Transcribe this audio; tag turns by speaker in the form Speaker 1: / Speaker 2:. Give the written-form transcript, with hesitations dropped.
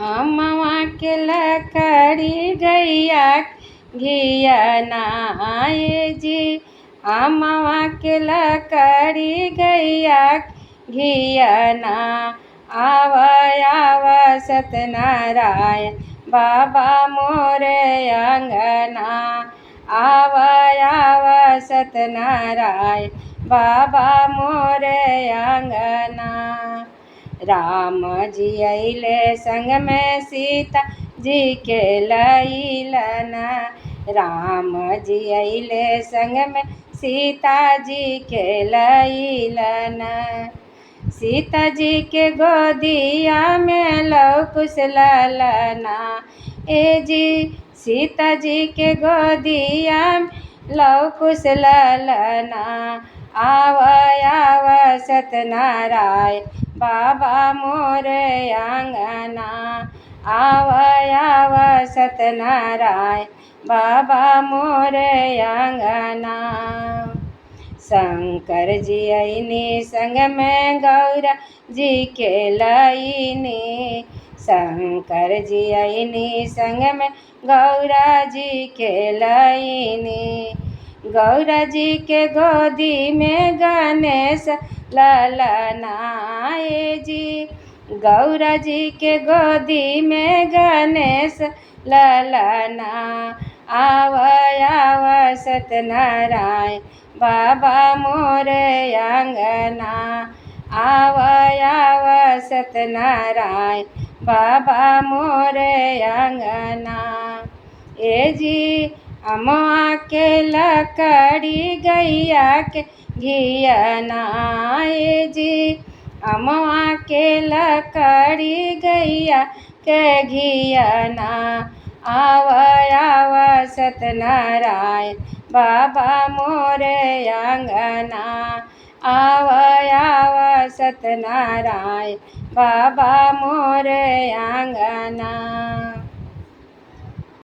Speaker 1: अमवा के लकड़ी गैया घिया नाए जी। अमवा के लकड़ी गैया घिया ना। आव आव सत्यनारायण बाबा मोरे अंगना। आव आव सत्यनारायण बाबा मोरे अंगना। राम जी अइले संग में सीता जी के लैलन। राम जी अइले संग में सीता जी के लैलन। सीता जी के गोदिया में लौकुश ललना। ए जी सीता जी के गोदिया में लौकुश ललना। आव आव सत्यनारायण बाबा मोरे अंगना। आव आव सत्यनारायण बाबा मोरे अंगना। शंकर जी अइनी संग में गौरा जी के लइनी। शंकर जी अइनी संग में गौरा जी के लइनी। गौरा जी के गोदी में गणेश ललनाए जी। गौरा जी के गोदी में गणेश ललना। आव आव सत्यनारायण बाबा मोरे अंगना। आव आव सत्यनारायण बाबा मोरे अंगना। ए जी अमवा के लकड़ी गैया के घिया नाए जी। अमवा के लकड़ी गैया के घिया ना। आव आव सत्यनारायण बाबा मोरे अंगना। आव आव सत्यनारायण बाबा मोरे अंगना।